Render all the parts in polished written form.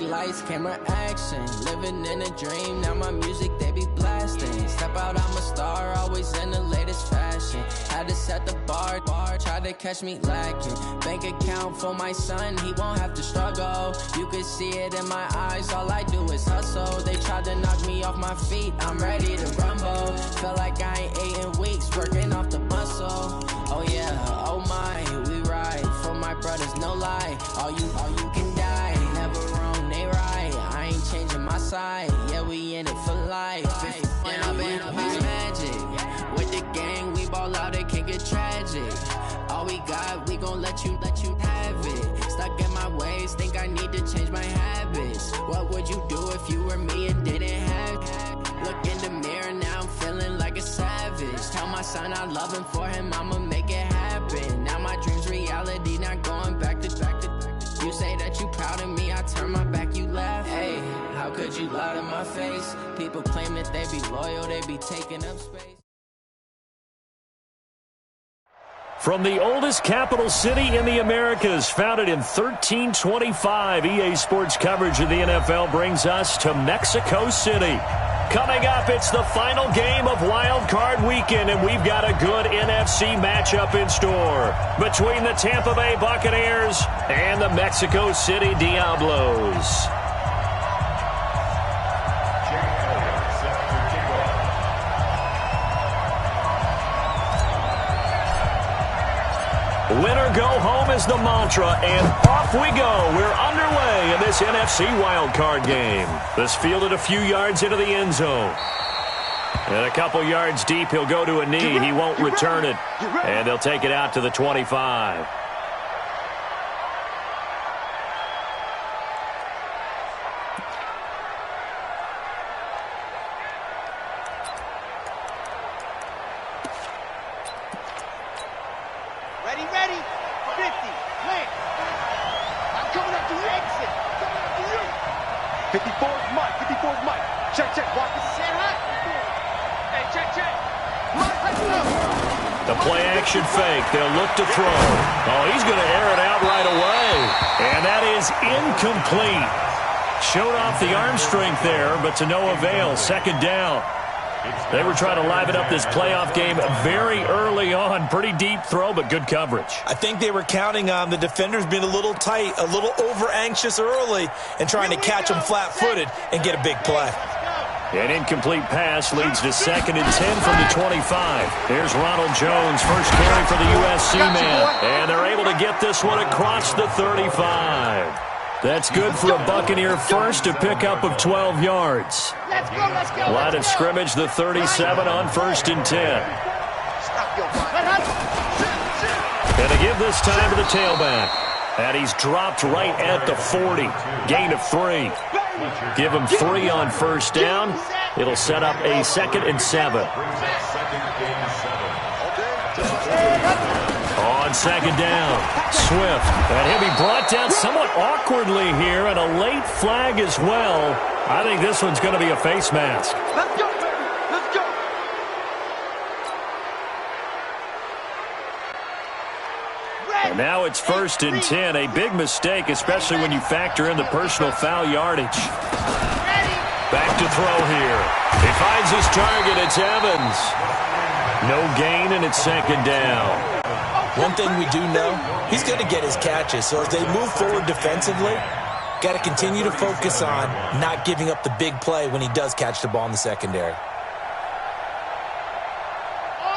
like lights, camera, action. Living in a dream, now my music they be blasting. Step out, I'm a star, always in the latest fashion. Had to set the bar, try to catch me lacking. Bank account for my son, he won't have to struggle. You can see it in my eyes, all I do is hustle. They tried to knock me off my feet, I'm ready to rumble. Felt like I ain't ate in weeks, working off the muscle. Oh yeah, oh my, we ride for my brothers, no lie. All you can die, never wrong, they right. I ain't changing my side, yeah, we in it for life. And I've been magic with the gang, we ball out, it can get tragic. All we got, we gon' let you have it. Stuck in my ways, think I need to change my habits. What would you do if you were me and didn't have it? Look in the mirror, now I'm feeling like a savage. Tell my son I love him, for him I'ma make it happen. Now my dream's reality, not going back to. You say that you proud of me, I turn my back, you laugh. Hey, how could you lie to my face? People claim that they be loyal, they be taking up space. From the oldest capital city in the Americas, founded in 1325, EA Sports coverage of the NFL brings us to Mexico City. Coming up, it's the final game of Wild Card Weekend, and we've got a good NFC matchup in store between the Tampa Bay Buccaneers and the Mexico City Diablos. Winner go home is the mantra, and off we go. We're underway in this NFC wildcard game. This fielded a few yards into the end zone. And a couple yards deep, he'll go to a knee. He won't return it. And they'll take it out to the 25. Ready, 50, plant. I'm coming up to you. Exit. Coming up to you. 54's Mike. Check. Walk it. Set high. Hey, check. Mike, The play action fake. They'll look to throw. Oh, he's going to air it out right away. And that is incomplete. Showed off the arm strength there, but to no avail. Second down. They were trying to liven up this playoff game very early on. Pretty deep throw, but good coverage. I think they were counting on the defenders being a little tight, a little over-anxious early, and trying to catch them flat-footed and get a big play. An incomplete pass leads to 2nd and 10 from the 25. Here's Ronald Jones, first carry for the USC man. And they're able to get this one across the 35. That's good for a Buccaneer first, to pick up of 12 yards. Let's go. Line of scrimmage, the 37 on 1st and 10. And to give this time to the tailback. And he's dropped right at the 40. Gain of 3. Give him 3 on 1st down. It'll set up a 2nd and 7. On 2nd down, Swift. And he'll be brought down somewhat awkwardly here, and a late flag as well. I think this one's going to be a face mask. Let's go, baby. Let's go. And now it's 1st and 10. A big mistake, especially when you factor in the personal foul yardage. Back to throw here. He finds his target. It's Evans. No gain, and it's 2nd down. One thing we do know, he's going to get his catches. So as they move forward defensively, got to continue to focus on not giving up the big play when he does catch the ball in the secondary.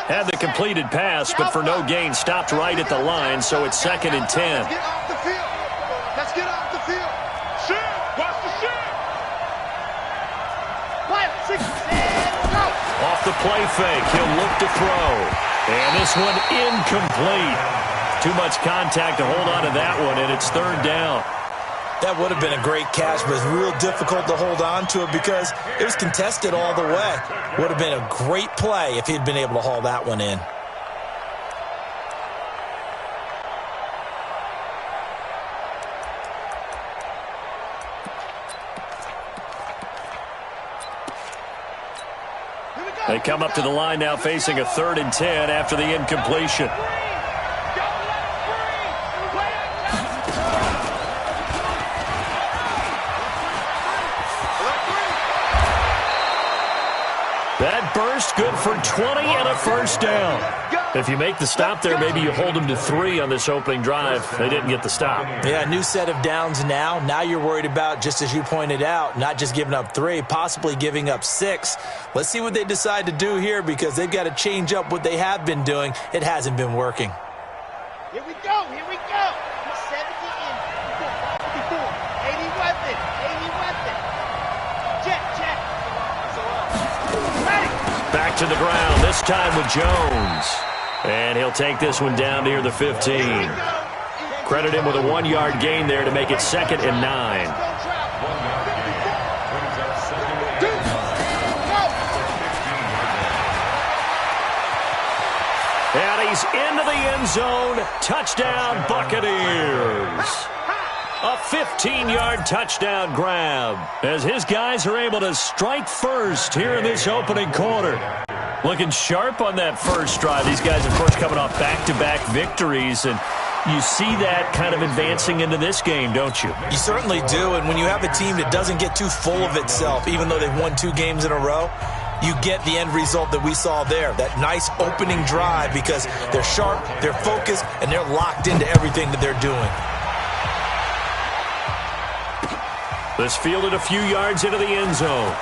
Had the completed pass, but for no gain, stopped right at the line, so it's 2nd and 10. Let's get off the field. Let's get off the field. Shit. Watch the shit. 5, 6, 7, go. Off the play fake, he'll look to throw. And this one incomplete. Too much contact to hold on to that one, and it's 3rd down. That would have been a great catch, but it's real difficult to hold on to it because it was contested all the way. Would have been a great play if he'd been able to haul that one in. They come up to the line now facing a 3rd and 10 after the incompletion. first, good for 20 and a first down. If you make the stop there, maybe you hold them to 3 on this opening drive. They didn't get the stop. Yeah, new set of downs now. Now you're worried about, just as you pointed out, not just giving up 3, possibly giving up 6. Let's see what they decide to do here because they've got to change up what they have been doing. It hasn't been working. Here we go. Here we go. 70 in. 54. 80 weapon. 80 weapon. Check. Ready. Back to the ground, this time with Jones. And he'll take this one down near the 15. Credit him with a 1-yard gain there to make it 2nd and 9. And he's into the end zone. Touchdown, Buccaneers. A 15-yard touchdown grab as his guys are able to strike first here in this opening quarter. Looking sharp on that first drive. These guys, of course, coming off back-to-back victories, and you see that kind of advancing into this game, don't you? You certainly do, and when you have a team that doesn't get too full of itself, even though they've won 2 games in a row, you get the end result that we saw there, that nice opening drive because they're sharp, they're focused, and they're locked into everything that they're doing. This fielded a few yards into the end zone.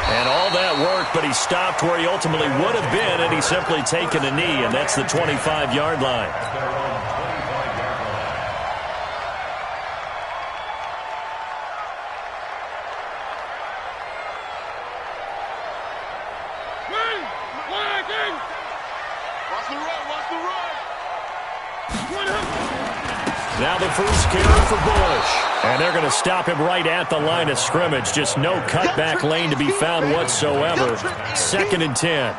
And all that work, but he stopped where he ultimately would have been, and he's simply taken a knee, and that's the 25-yard line. Now the first carry for Bush. And they're going to stop him right at the line of scrimmage. Just no cutback lane to be found whatsoever. 2nd and 10.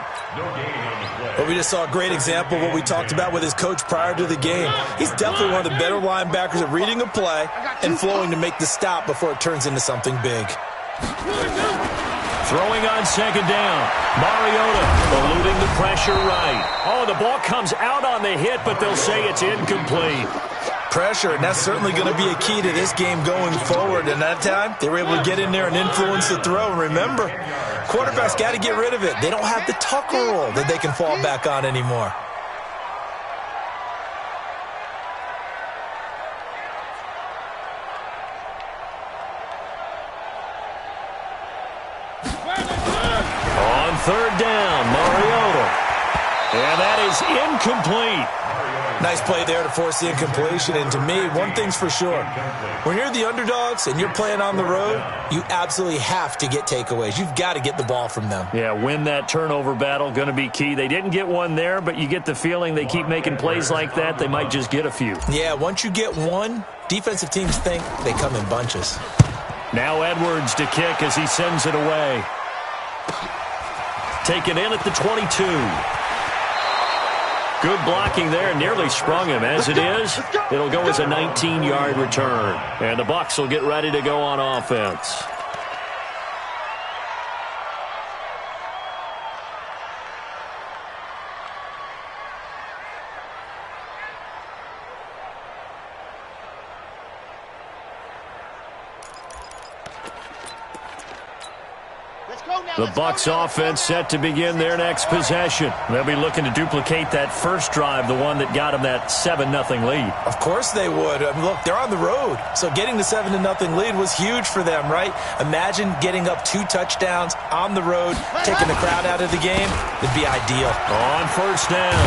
Well, we just saw a great example of what we talked about with his coach prior to the game. He's definitely one of the better linebackers at reading a play and flowing to make the stop before it turns into something big. Throwing on 2nd down. Mariota eluding the pressure right. Oh, the ball comes out on the hit, but they'll say it's incomplete. Pressure, and that's certainly going to be a key to this game going forward. And that time, they were able to get in there and influence the throw. And remember, quarterbacks got to get rid of it. They don't have the tuck rule that they can fall back on anymore. On 3rd down, Mariota. And that is incomplete. Nice play there to force the incompletion. And to me, one thing's for sure. When you're the underdogs and you're playing on the road, you absolutely have to get takeaways. You've got to get the ball from them. Yeah, win that turnover battle, going to be key. They didn't get one there, but you get the feeling they keep making plays like that, they might just get a few. Yeah, once you get one, defensive teams think they come in bunches. Now Edwards to kick as he sends it away. Taken in at the 22. Good blocking there, nearly sprung him. As it is, it'll go as a 19-yard return. And the Bucs will get ready to go on offense. The Bucs offense set to begin their next possession. They'll be looking to duplicate that first drive, the one that got them that 7-0 lead. Of course they would. I mean, look, they're on the road. So getting the 7-0 lead was huge for them, right? Imagine getting up 2 touchdowns on the road, taking the crowd out of the game. It'd be ideal. On 1st down,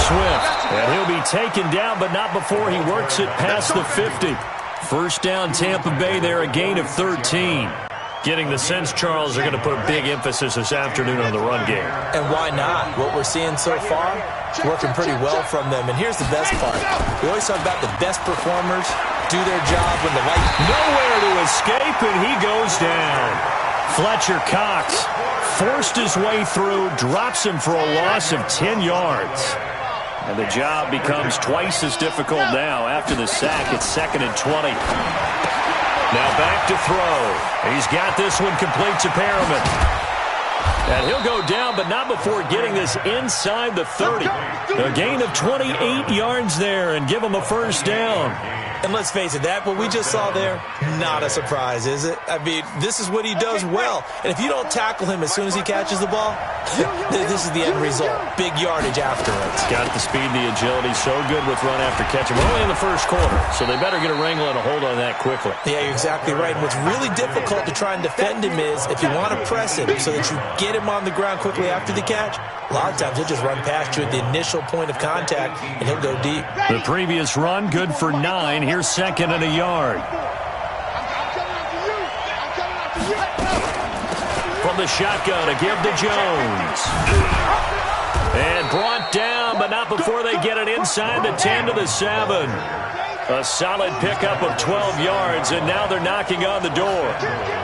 Swift. And he'll be taken down, but not before he works it past the 50. 1st down, Tampa Bay there, a gain of 13. Getting the sense, Charles, are going to put a big emphasis this afternoon on the run game. And why not? What we're seeing so far is working pretty well from them. And here's the best part. We always talk about the best performers do their job when the light... Nowhere to escape, and he goes down. Fletcher Cox forced his way through, drops him for a loss of 10 yards. And the job becomes twice as difficult now. After the sack, it's 2nd and 20. Now back to throw. He's got this one complete to Perriman. And he'll go down, but not before getting this inside the 30. A gain of 28 yards there and give him a 1st down. And let's face it, what we just saw there, not a surprise, is it? I mean, this is what he does well. And if you don't tackle him as soon as he catches the ball, this is the end result. Big yardage afterwards. Got the speed, the agility, so good with run after catch. We're only in the first quarter, so they better get a wrangle and a hold on that quickly. Yeah, you're exactly right. And what's really difficult to try and defend him is if you want to press him so that you get him on the ground quickly after the catch, a lot of times he'll just run past you at the initial point of contact, and he'll go deep. The previous run, good for 9. Here's second and a yard. From the shotgun, a give to Jones. And brought down, but not before they get it inside the 10 to the 7. A solid pickup of 12 yards, and now they're knocking on the door.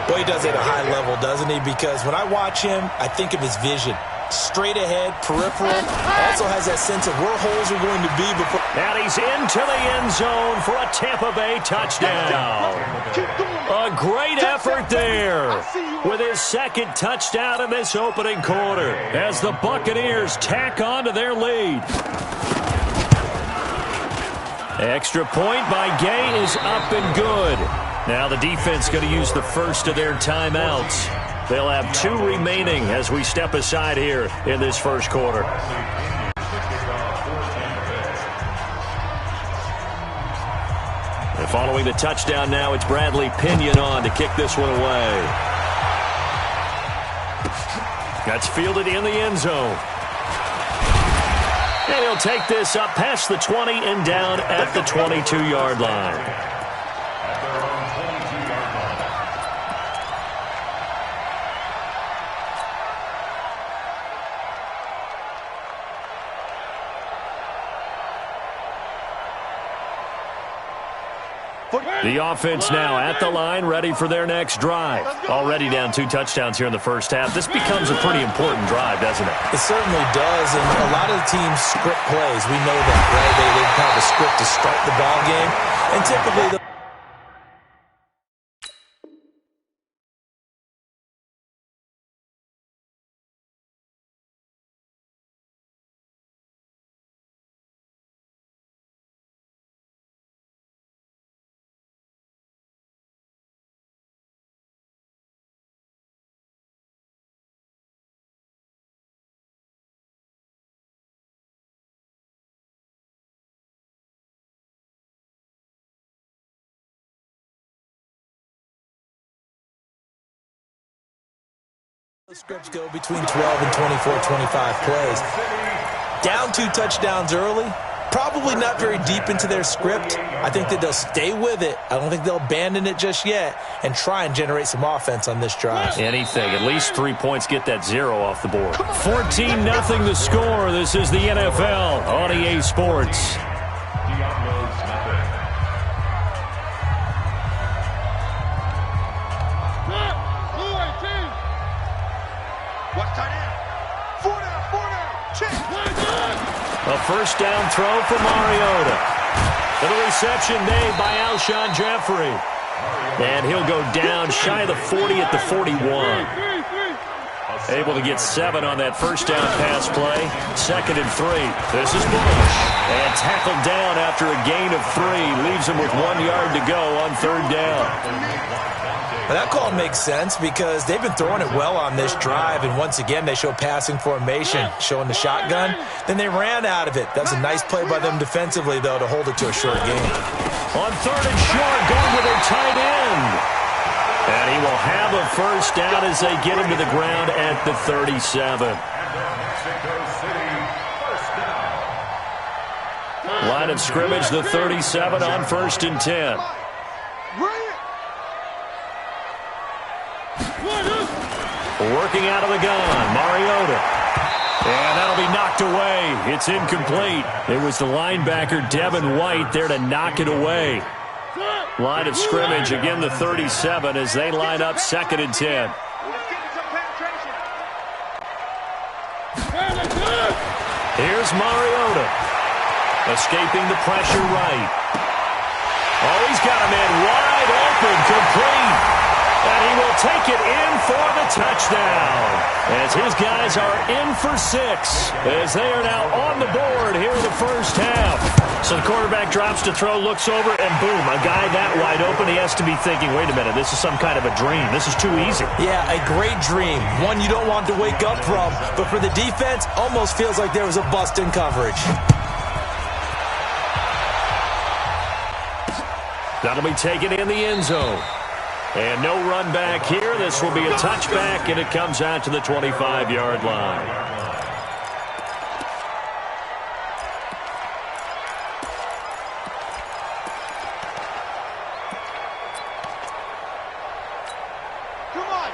Well, he does it at a high level, doesn't he? Because when I watch him, I think of his vision. Straight ahead, peripheral. Also has that sense of where holes are going to be before. And he's into the end zone for a Tampa Bay touchdown. A great effort there with his second touchdown in this opening quarter as the Buccaneers tack on to their lead. Extra point by Gay is up and good. Now the defense going to use the first of their timeouts. They'll have 2 remaining as we step aside here in this first quarter. And following the touchdown now, it's Bradley Pinion on to kick this one away. That's fielded in the end zone. And he'll take this up past the 20 and down at the 22-yard line. The offense now at the line, ready for their next drive. Already down 2 touchdowns here in the first half. This becomes a pretty important drive, doesn't it? It certainly does, and a lot of the teams script plays. We know that, right? They have a script to start the ball game, and typically the scripts go between 12 and 24, 25 plays. Down 2 touchdowns early, probably not very deep into their script. I think that they'll stay with it. I don't think they'll abandon it just yet and try and generate some offense on this drive. Anything. At least 3 points, get that 0 off the board. 14-0 the score. This is the NFL on EA Sports. A first down throw for Mariota. And a reception made by Alshon Jeffrey. And he'll go down shy of the 40 at the 41. Able to get 7 on that first down pass play. 2nd and 3. This is Bush. And tackled down after a gain of 3. Leaves him with 1 yard to go on 3rd down. Now that call makes sense because they've been throwing it well on this drive, and once again they show passing formation, showing the shotgun. Then they ran out of it. That was a nice play by them defensively, though, to hold it to a short game. On 3rd and short, going with their tight end. And he will have a first down as they get him to the ground at the 37. Line of scrimmage, the 37 on 1st and 10. Working out of the gun, Mariota. And that'll be knocked away. It's incomplete. It was the linebacker, Devin White, there to knock it away. Line of scrimmage, again the 37 as they line up 2nd and 10. Here's Mariota. Escaping the pressure right. Oh, he's got a man wide open, complete. And he will take it in for the touchdown. As his guys are in for 6. As they are now on the board here in the first half. So the quarterback drops to throw, looks over, and boom, a guy that wide open. He has to be thinking, wait a minute, this is some kind of a dream. This is too easy. Yeah, a great dream. One you don't want to wake up from. But for the defense, almost feels like there was a bust in coverage. That'll be taken in the end zone. And no run back here. This will be a touchback, and it comes out to the 25-yard line.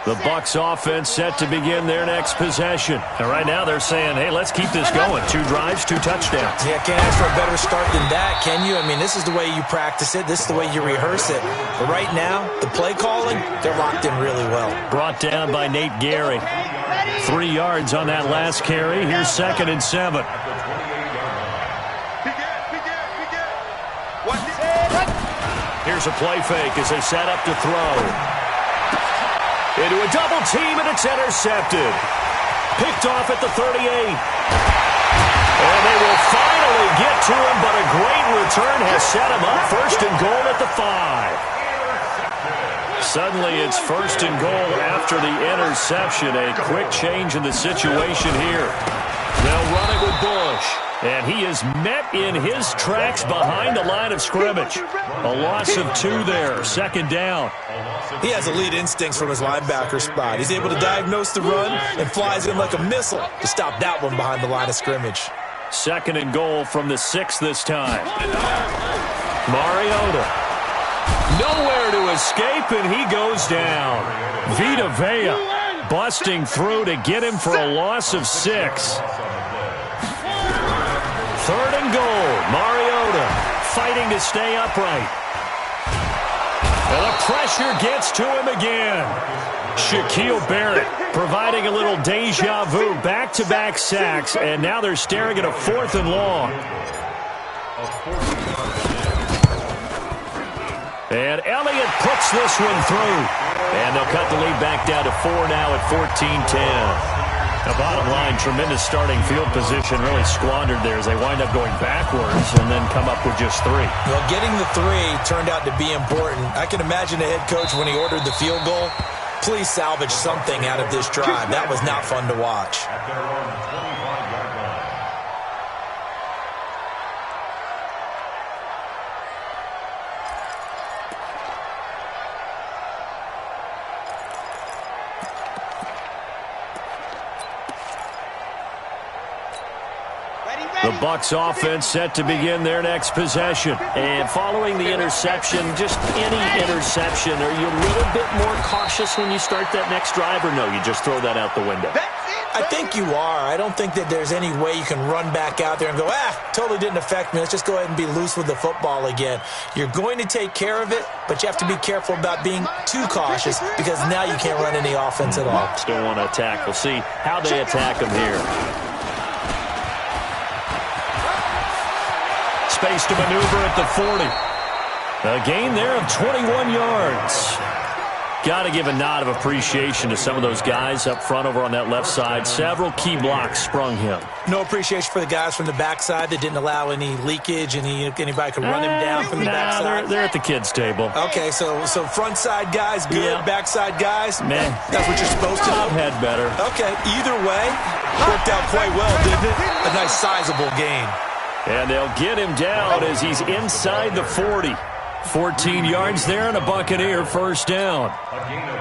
The Bucs offense set to begin their next possession. And right now they're saying, hey, let's keep this going. 2 drives, 2 touchdowns. Yeah, can't ask for a better start than that, can you? I mean, this is the way you practice it. This is the way you rehearse it. But right now, the play calling, they're locked in really well. Brought down by Nate Gehrig. 3 yards on that last carry. Here's 2nd and 7. Here's a play fake as they set up to throw. Into a double team, and it's intercepted. Picked off at the 38. And they will finally get to him, but a great return has set him up. 1st and goal at the 5. Suddenly it's 1st and goal after the interception. A quick change in the situation here. They'll run it with Bush. And he is met in his tracks behind the line of scrimmage. A loss of 2 there. 2nd down. He has elite instincts from his linebacker spot. He's able to diagnose the run and flies in like a missile to stop that one behind the line of scrimmage. 2nd and goal from the 6 this time. Mariota. Nowhere to escape, and he goes down. Vita Vea busting through to get him for a loss of 6. 3rd and goal. Mariota fighting to stay upright. And the pressure gets to him again. Shaquille Barrett providing a little deja vu. Back-to-back sacks, and now they're staring at a 4th and long. And Elliott puts this one through. And they'll cut the lead back down to 4 now at 14-10. The bottom line, tremendous starting field position, really squandered there as they wind up going backwards and then come up with just 3. Well, getting the 3 turned out to be important. I can imagine the head coach when he ordered the field goal, please salvage something out of this drive. That was not fun to watch. The Bucs offense set to begin their next possession. And following the interception, just any interception, are you a little bit more cautious when you start that next drive, or no, you just throw that out the window? I think you are. I don't think that there's any way you can run back out there and go, totally didn't affect me. Let's just go ahead and be loose with the football again. You're going to take care of it, but you have to be careful about being too cautious because now you can't run any offense at all. Still want to attack. We'll see how they attack them here. Space to maneuver at the 40. A gain there of 21 yards. Got to give a nod of appreciation to some of those guys up front over on that left side. Several key blocks sprung him. No appreciation for the guys from the backside that didn't allow any leakage, anybody could run him down from the backside. They're at the kids' table. Okay, so front side guys good, yeah. Backside guys, man, that's what you're supposed to do. I've had better. Okay, either way, worked out quite well, didn't it? A nice sizable gain. And they'll get him down as he's inside the 40. 14 yards there and a Buccaneer 1st down.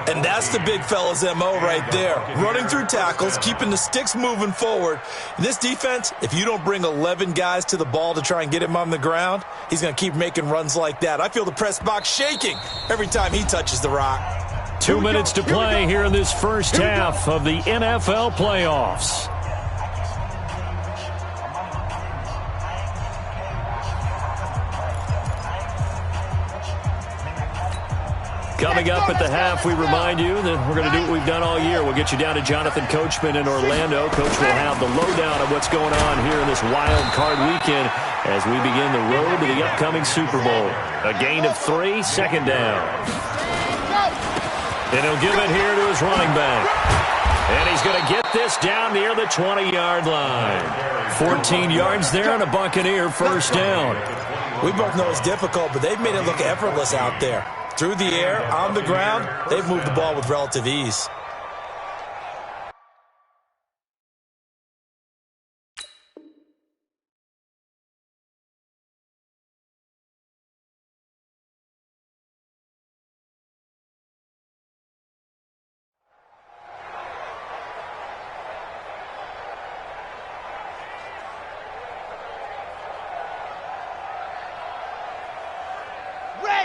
And that's the big fella's MO right there. Running through tackles, keeping the sticks moving forward. In this defense, if you don't bring 11 guys to the ball to try and get him on the ground, he's going to keep making runs like that. I feel the press box shaking every time he touches the rock. 2 minutes to play here in this first half of the NFL playoffs. Coming up at the half, we remind you that we're going to do what we've done all year. We'll get you down to Jonathan Coachman in Orlando. Coach will have the lowdown of what's going on here in this wild card weekend as we begin the road to the upcoming Super Bowl. A gain of 3, 2nd down. And he'll give it here to his running back. And he's going to get this down near the 20-yard line. 14 yards there and a Buccaneer first down. We both know it's difficult, but they've made it look effortless out there. Through the air, on the ground, they've moved the ball with relative ease.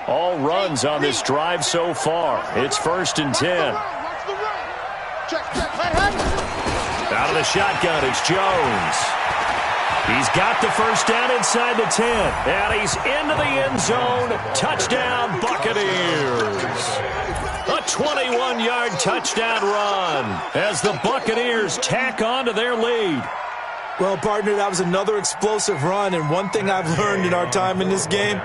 All runs on this drive so far. It's 1st and 10. Out of the shotgun, it's Jones. He's got the first down inside the 10. And he's into the end zone. Touchdown, Buccaneers. A 21-yard touchdown run as the Buccaneers tack on to their lead. Well, partner, that was another explosive run. And one thing I've learned in our time in this game,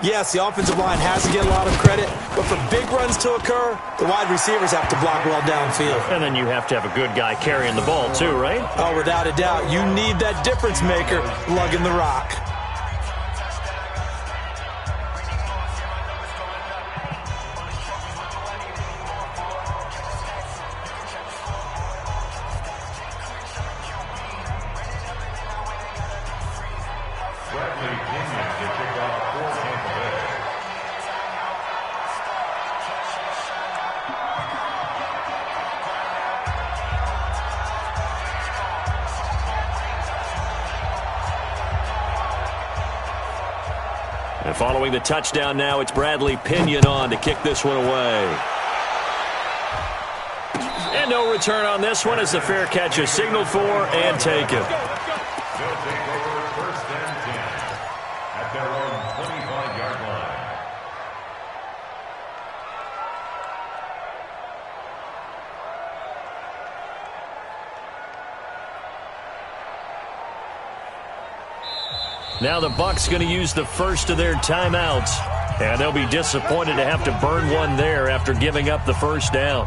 yes, the offensive line has to get a lot of credit, but for big runs to occur, the wide receivers have to block well downfield. And then you have to have a good guy carrying the ball too, right? Oh, without a doubt. You need that difference maker lugging the rock. And following the touchdown now, it's Bradley Pinion on to kick this one away. And no return on this one as the fair catch is signaled for and taken. They'll take over 1st and 10 at their own 25-yard line. Now the Bucs going to use the first of their timeouts. And they'll be disappointed to have to burn one there after giving up the first down.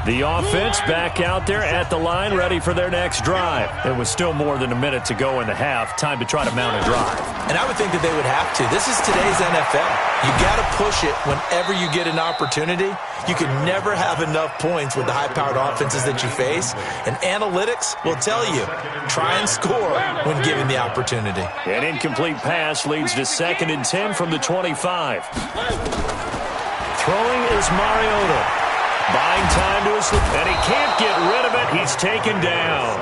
The offense back out there at the line, ready for their next drive. It was still more than a minute to go in the half. Time to try to mount a drive. And I would think that they would have to. This is today's NFL. You got to push it whenever you get an opportunity. You can never have enough points with the high-powered offenses that you face. And analytics will tell you, try and score when given the opportunity. An incomplete pass leads to 2nd and 10 from the 25. Throwing is Mariota. Buying time to his slip, and he can't get rid of it. He's taken down.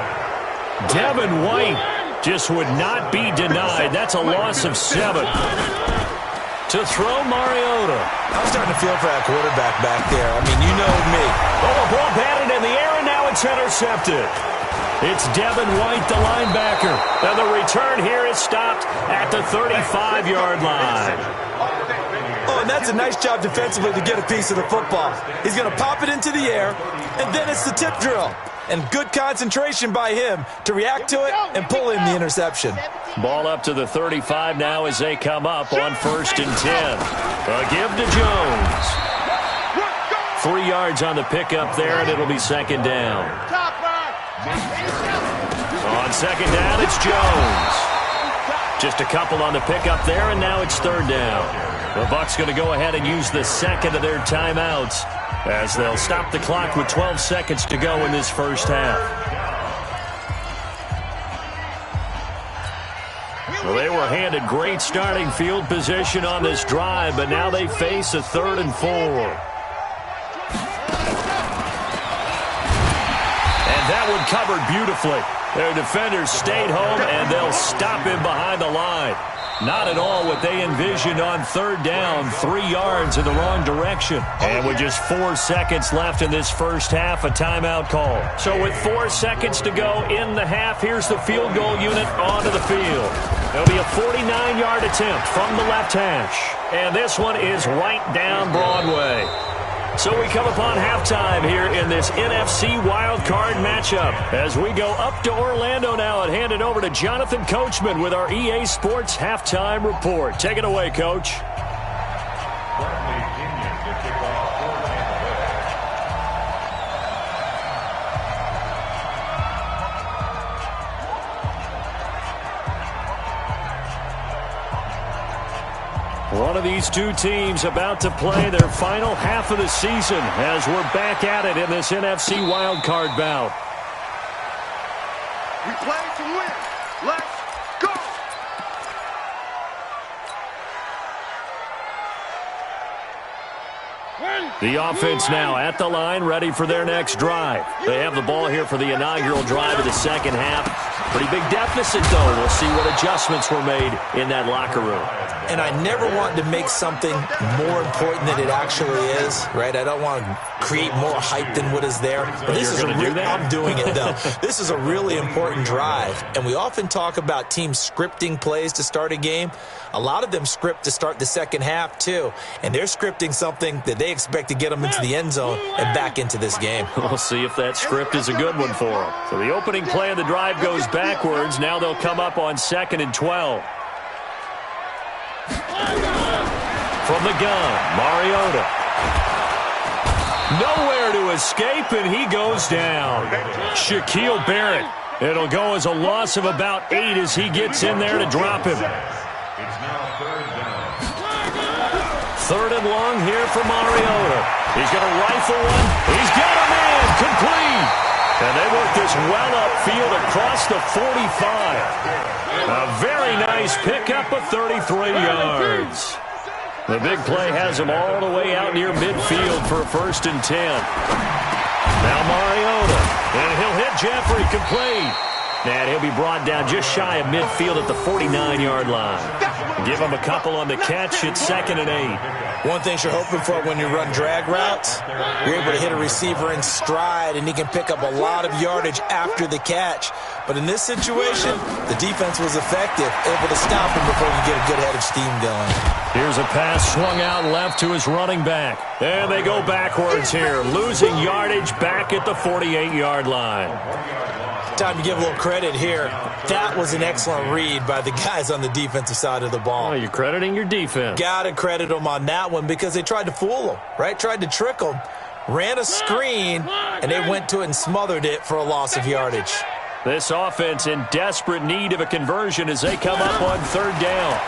Devin White just would not be denied. That's a loss of 7. To throw Mariota. I'm starting to feel for that quarterback back there. I mean, you know me. Oh, the ball batted in the air, and now it's intercepted. It's Devin White, the linebacker. And the return here is stopped at the 35-yard line. Oh, and that's a nice job defensively to get a piece of the football. He's going to pop it into the air, and then it's the tip drill. And good concentration by him to react to it and pull in the interception. Ball up to the 35 now as they come up on 1st and 10. A give to Jones. 3 yards on the pickup there, and it'll be 2nd down. On 2nd down, it's Jones. Just a couple on the pickup there, and now it's 3rd down. The Bucs going to go ahead and use the 2nd of their timeouts as they'll stop the clock with 12 seconds to go in this first half. Well, they were handed great starting field position on this drive, but now they face a 3rd and 4. And that one covered beautifully. Their defenders stayed home, and they'll stop him behind the line. Not at all what they envisioned on 3rd down, 3 yards in the wrong direction. And with just 4 seconds left in this first half, a timeout call. So with 4 seconds to go in the half, here's the field goal unit onto the field. There'll be a 49-yard attempt from the left hash. And this one is right down Broadway. So we come upon halftime here in this NFC wildcard matchup as we go up to Orlando now and hand it over to Jonathan Coachman with our EA Sports halftime report. Take it away, Coach. Bradley Pinion One of these two teams about to play their final half of the season as we're back at it in this NFC wildcard bout. We play to win. Let's go. The offense now at the line, ready for their next drive. They have the ball here for the inaugural drive of the second half. Pretty big deficit, though. We'll see what adjustments were made in that locker room. And I never want to make something more important than it actually is, right? I don't want to create more hype than what is there. But this is I'm doing it, though. This is a really important drive. And we often talk about teams scripting plays to start a game. A lot of them script to start the second half, too. And they're scripting something that they expect to get them into the end zone and back into this game. We'll see if that script is a good one for them. So the opening play of the drive goes backwards. Now they'll come up on 2nd and 12. From the gun, Mariota. Nowhere to escape, and he goes down. Shaquille Barrett. It'll go as a loss of about 8 as he gets in there to drop him. It's now 3rd down. 3rd and long here for Mariota. He's going to rifle one. He's got him in. Complete. And they work this well upfield across the 45. A very nice pickup of 33 yards. The big play has him all the way out near midfield for a 1st and 10. Now Mariota. And he'll hit Jeffrey complete. And he'll be brought down just shy of midfield at the 49-yard line. Give him a couple on the catch. It's 2nd and 8. One thing you're hoping for when you run drag routes, you're able to hit a receiver in stride, and he can pick up a lot of yardage after the catch. But in this situation, the defense was effective, able to stop him before you get a good head of steam going. Here's a pass swung out left to his running back. And they go backwards here, losing yardage back at the 48-yard line. Time to give a little credit here. That was an excellent read by the guys on the defensive side of the ball. Oh, you're crediting your defense. Got to credit them on that one because they tried to fool them, right? Tried to trick them. Ran a screen, and they went to it and smothered it for a loss of yardage. This offense in desperate need of a conversion as they come up on 3rd down.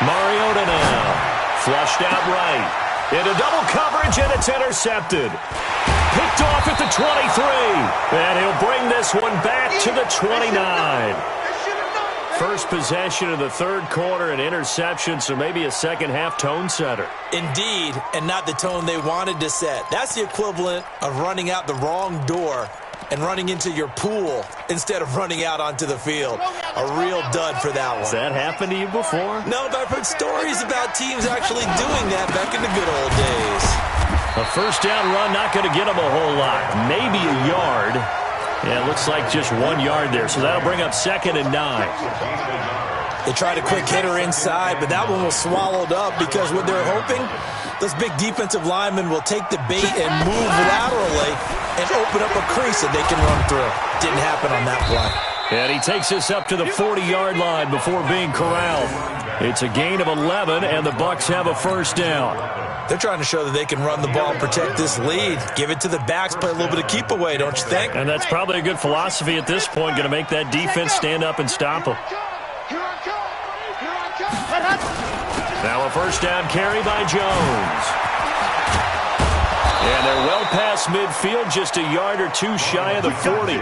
Mariota now. Flushed out right. Into double coverage, and it's intercepted. Picked off at the 23. And he'll bring this one back to the 29. First possession of the 3rd quarter, an interception, so maybe a second-half tone setter. Indeed, and not the tone they wanted to set. That's the equivalent of running out the wrong door and running into your pool instead of running out onto the field. A real dud for that one. Has that happened to you before? No, but I've heard stories about teams actually doing that back in the good old days. A 1st down run, not going to get them a whole lot. Maybe a yard. Yeah, it looks like just 1 yard there, so that'll bring up 2nd and 9. They tried a quick hitter inside, but that one was swallowed up because what they're hoping, those big defensive linemen will take the bait and move laterally and open up a crease that they can run through. Didn't happen on that play. And he takes us up to the 40-yard line before being corralled. It's a gain of 11, and the Bucs have a 1st down. They're trying to show that they can run the ball and protect this lead. Give it to the backs, play a little bit of keep away, don't you think? And that's probably a good philosophy at this point, going to make that defense stand up and stop them. Now a 1st down carry by Jones. And they're well past midfield, just a yard or 2 shy of the 40.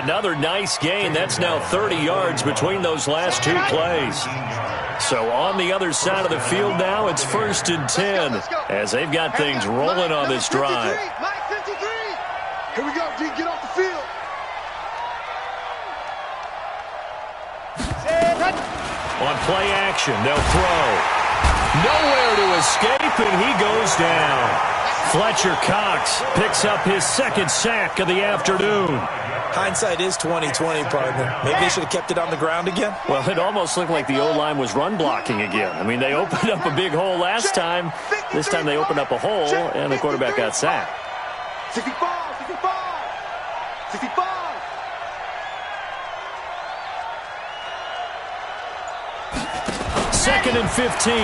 Another nice gain. That's now 30 yards between those last 2 plays. So on the other side of the field now, it's 1st and 10 as they've got things rolling on this drive. Here we go, D. Get off the field. On play action, they'll throw. Nowhere to escape, and he goes down. Fletcher Cox picks up his 2nd sack of the afternoon. Hindsight is 20/20, partner. Maybe they should have kept it on the ground again. Well, it almost looked like the O-line was run blocking again. I mean, they opened up a big hole last time. This time they opened up a hole, and the quarterback got sacked. 65, 65, 65. Second and 15.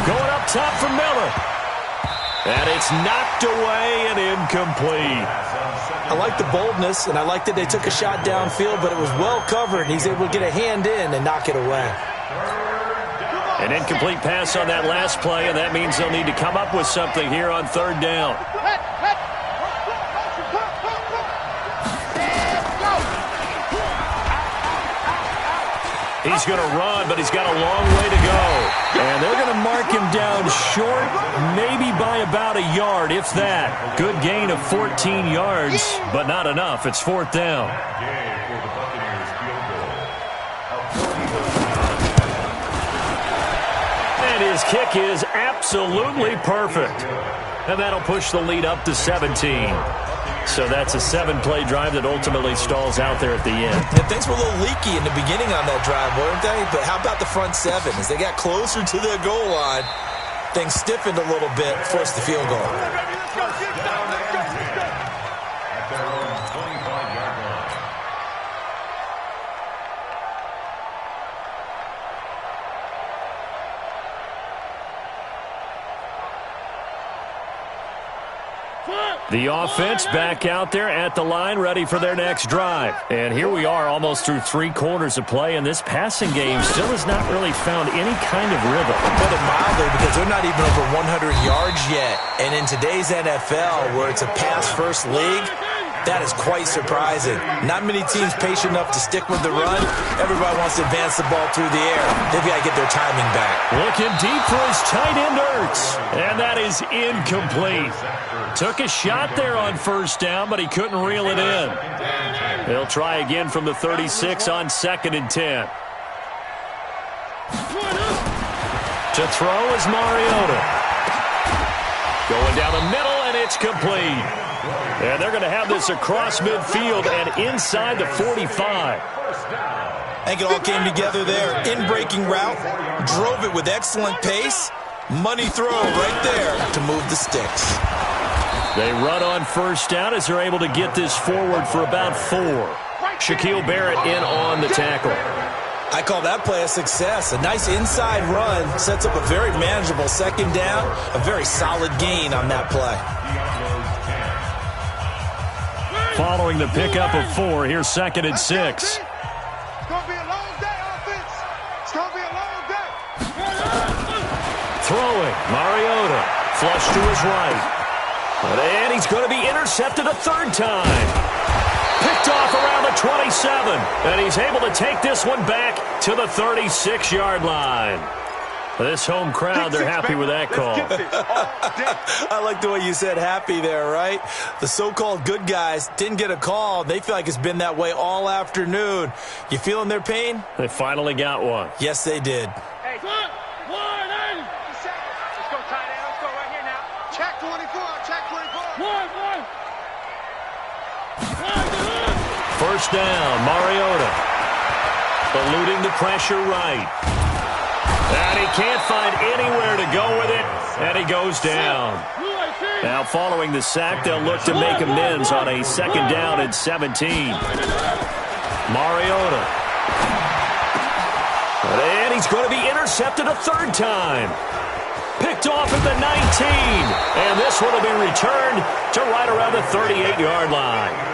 Going up top for Miller. And it's knocked away and incomplete. I like the boldness, and I like that they took a shot downfield, but it was well covered, and he's able to get a hand in and knock it away. An incomplete pass on that last play, and that means they'll need to come up with something here on third down. He's going to run, but he's got a long way to go. And they're going to mark him down short, maybe by about a yard, if that. Good gain of 14 yards, but not enough. It's fourth down. And his kick is absolutely perfect. And that'll push the lead up to 17. So that's a 7-play drive that ultimately stalls out there at the end. And things were a little leaky in the beginning on that drive, weren't they? But how about the front seven? As they got closer to the goal line, things stiffened a little bit, forced the field goal. The offense back out there at the line, ready for their next drive. And here we are almost through 3 quarters of play, and this passing game still has not really found any kind of rhythm. Put it mildly, because they're not even over 100 yards yet. And in today's NFL, where it's a pass-first league, that is quite surprising. Not many teams patient enough to stick with the run. Everybody wants to advance the ball through the air. They've got to get their timing back. Looking deep for his tight end, Ertz. And that is incomplete. Took a shot there on first down, but he couldn't reel it in. They'll try again from the 36 on 2nd and 10. To throw is Mariota. Going down the middle, and it's complete. And they're going to have this across midfield and inside the 45. I think it all came together there. In-breaking route, drove it with excellent pace. Money throw right there to move the sticks. They run on first down as they're able to get this forward for about 4. Shaquille Barrett in on the tackle. I call that play a success. A nice inside run sets up a very manageable second down. A very solid gain on that play. Following the pickup of 4, here's 2nd and 6. It's going to be a long day, offense. It's going to be a long day. Throwing, Mariota, flush to his right. And he's going to be intercepted a 3rd time. Picked off around the 27. And he's able to take this one back to the 36-yard line. This home crowd, they're happy with that call. I like the way you said happy there, right? The so-called good guys didn't get a call. They feel like it's been that way all afternoon. You feeling their pain? They finally got one. Yes, they did. Hey, let's go tight end. Let's go right here now. Check 24. Check 24. First down, Mariota. Eluding the pressure right. And he can't find anywhere to go with it, and he goes down. Now, following the sack, they'll look to make amends on a 2nd down and 17. Mariota. And he's going to be intercepted a 3rd time. Picked off at the 19. And this one will be returned to right around the 38-yard line.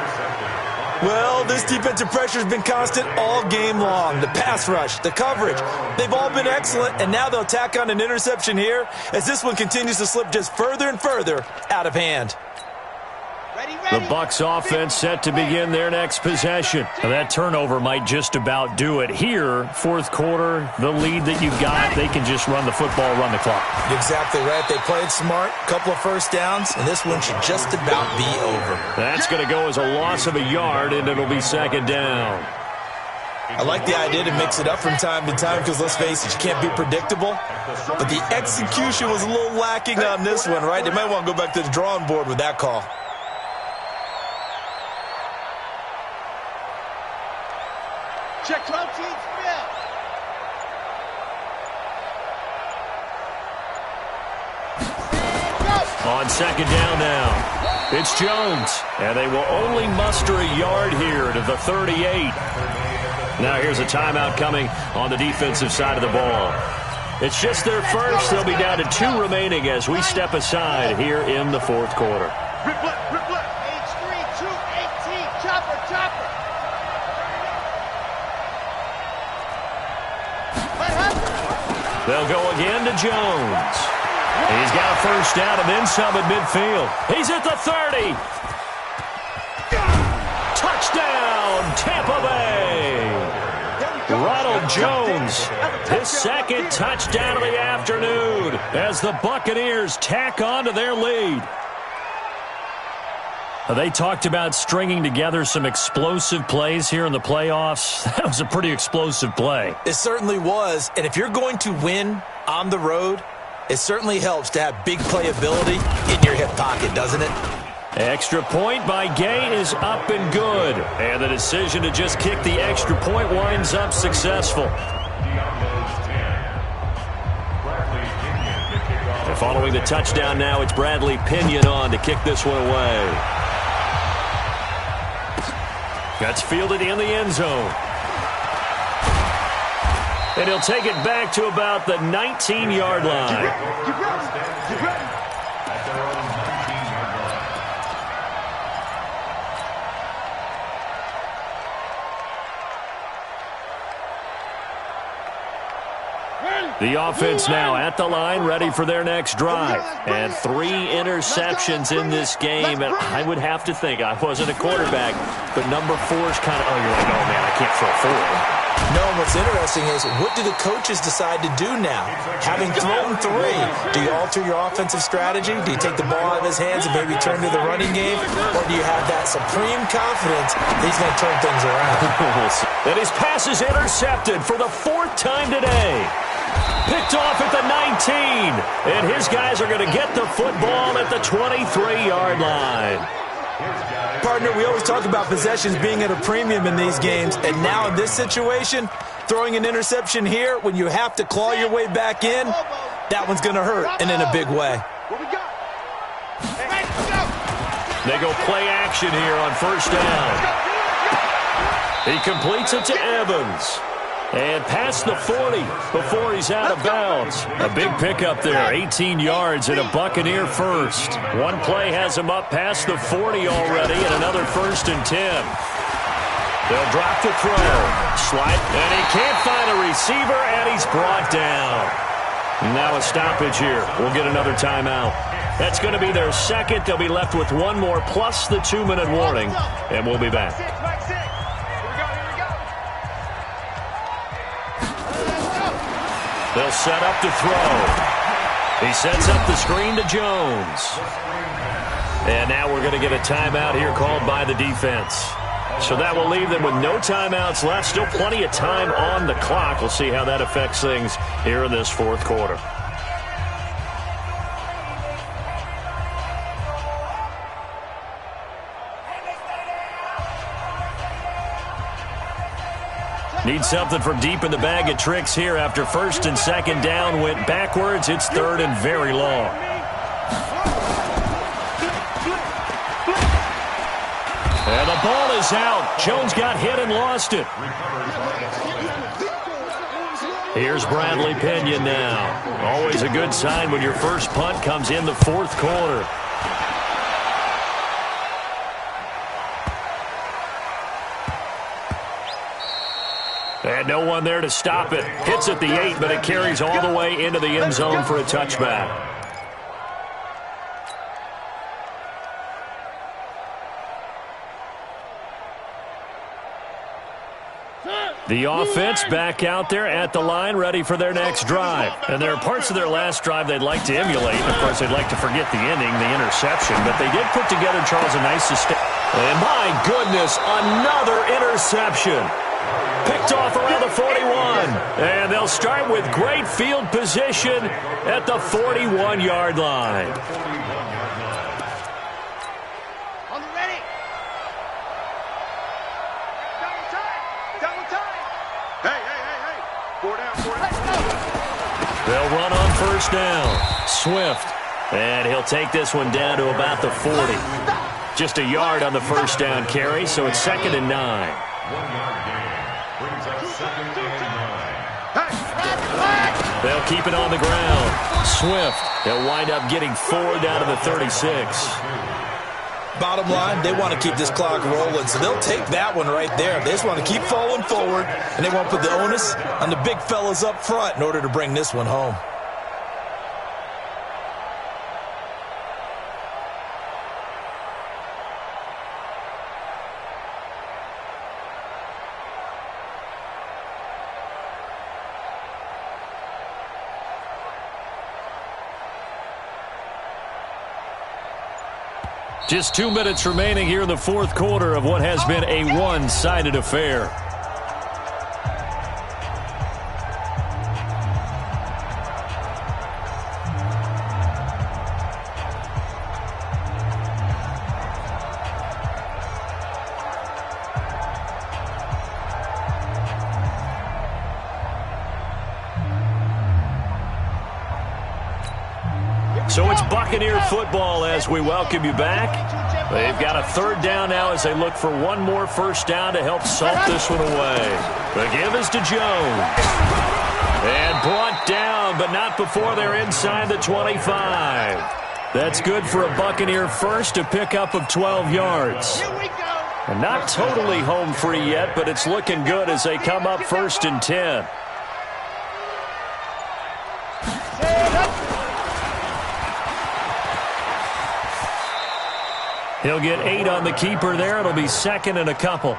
Well, this defensive pressure has been constant all game long. The pass rush, the coverage, they've all been excellent, and now they'll tack on an interception here as this one continues to slip just further and further out of hand. The Bucs offense set to begin their next possession. Now, that turnover might just about do it. Here, 4th quarter, the lead that you've got, they can just run the football, run the clock. Exactly right. They played smart, couple of first downs, and this one should just about be over. That's going to go as a loss of a yard, and it'll be 2nd down. I like the idea to mix it up from time to time because, let's face it, you can't be predictable. But the execution was a little lacking on this one, right? They might want to go back to the drawing board with that call. Check 12 teams, field. On 2nd down now, it's Jones. And they will only muster a yard here to the 38. Now here's a timeout coming on the defensive side of the ball. It's just their first. They'll be down to 2 remaining as we step aside here in the 4th quarter. Riplet. H3, 218. Chopper. What happened? They'll go again to Jones. He's got a first down and then some at midfield. He's at the 30. Touchdown, Tampa Bay. Ronald Jones, his second touchdown of the afternoon as the Buccaneers tack on to their lead. They talked about stringing together some explosive plays here in the playoffs. That was a pretty explosive play. It certainly was. And if you're going to win on the road, it certainly helps to have big playability in your hip pocket, doesn't it? Extra point by Gay is up and good. And the decision to just kick the extra point winds up successful. And following the touchdown now, it's Bradley Pinion on to kick this one away. That's fielded in the end zone. And he'll take it back to about the 19-yard line. Get ready. At their own 19-yard line. The offense now at the line, ready for their next drive. And 3 interceptions in this game. And I would have to think, I wasn't a quarterback, but number 4 is kind of, you're like, oh, man, I can't throw 4. No, what's interesting is, what do the coaches decide to do now? Having thrown 3, do you alter your offensive strategy? Do you take the ball out of his hands and maybe turn to the running game? Or do you have that supreme confidence that he's going to turn things around? And his pass is intercepted for the 4th time today. Picked off at the 19. And his guys are going to get the football at the 23-yard line. Partner, we always talk about possessions being at a premium in these games, and now in this situation, throwing an interception here when you have to claw your way back in, that one's going to hurt, and in a big way. They go play action here on first down. He completes it to Evans. And past the 40 before he's out of bounds. A big pickup there, 18 yards and a Buccaneer first. One play has him up past the 40 already and another 1st and 10. They'll drop to throw. Slide, and he can't find a receiver, and he's brought down. Now a stoppage here. We'll get another timeout. That's going to be their second. They'll be left with one more plus the 2-minute warning, and we'll be back. They'll set up to throw. He sets up the screen to Jones. And now we're going to get a timeout here called by the defense. So that will leave them with no timeouts left. Still plenty of time on the clock. We'll see how that affects things here in this 4th quarter. Need something from deep in the bag of tricks here after 1st and 2nd down went backwards. It's 3rd and very long. And the ball is out. Jones got hit and lost it. Here's Bradley Pinion now. Always a good sign when your first punt comes in the 4th quarter. And no one there to stop it. Hits at the 8, but it carries all the way into the end zone for a touchback. The offense back out there at the line, ready for their next drive. And there are parts of their last drive they'd like to emulate. Of course, they'd like to forget the ending, the interception. But they did put together, Charles, a nice sustain. And my goodness, another interception. Picked off around the 41. And they'll start with great field position at the 41-yard line. Ready. Double time. Hey. 4 down. They'll run on first down. Swift. And he'll take this one down to about the 40. Just a yard on the first down carry, so it's 2nd and 9. 1-yard gain. Brings up 2nd and 9. They'll keep it on the ground. Swift. They'll wind up getting 4 down to the 36. Bottom line, they want to keep this clock rolling, so they'll take that one right there. They just want to keep falling forward, and they won't put the onus on the big fellas up front in order to bring this one home. Just 2 minutes remaining here in the fourth quarter of what has been a one-sided affair. So it's Buccaneer football as we welcome you back. They've got a third down now as they look for one more first down to help salt this one away. The give is to Jones. And brought down, but not before they're inside the 25. That's good for a Buccaneer first, a pickup of 12 yards. And not totally home free yet, but it's looking good as they come up 1st and 10. He'll get 8 on the keeper there. It'll be 2nd and a couple.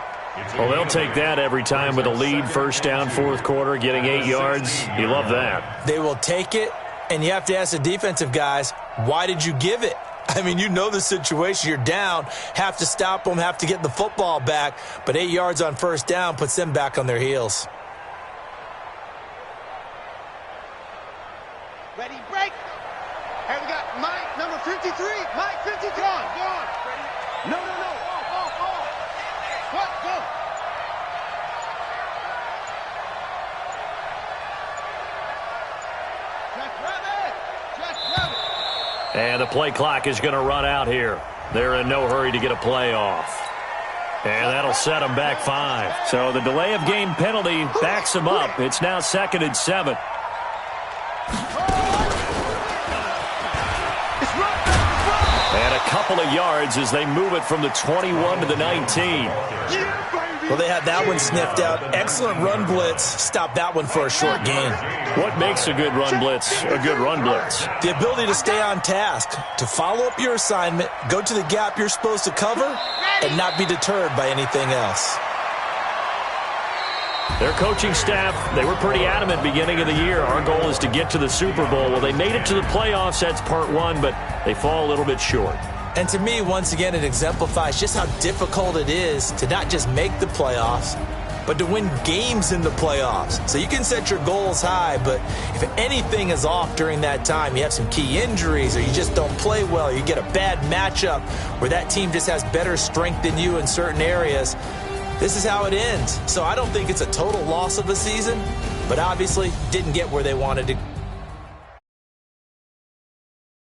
Well, they'll take that every time with a lead. First down, fourth quarter, getting 8 yards. You love that. They will take it, and you have to ask the defensive guys, why did you give it? I mean, you know the situation. You're down, have to stop them, have to get the football back, but 8 yards on first down puts them back on their heels. Ready, break. Hey, we got Mike, number 53. Mike, 53. Go on. No. What? Go. Just rabbit. And the play clock is going to run out here. They're in no hurry to get a play off. And that'll set them back 5. So the delay of game penalty backs them up. It's now 2nd and 7. And a couple of yards as they move it from the 21 to the 19. Well, they had that one sniffed out. Excellent run blitz. Stop that one for a short gain. What makes a good run blitz a good run blitz? The ability to stay on task, to follow up your assignment, go to the gap you're supposed to cover, and not be deterred by anything else. Their coaching staff, they were pretty adamant beginning of the year. Our goal is to get to the Super Bowl. Well, they made it to the playoffs. That's part one, but they fall a little bit short. And to me, once again, it exemplifies just how difficult it is to not just make the playoffs, but to win games in the playoffs. So you can set your goals high, but if anything is off during that time, you have some key injuries or you just don't play well, you get a bad matchup where that team just has better strength than you in certain areas, this is how it ends. So I don't think it's a total loss of a season, but obviously didn't get where they wanted to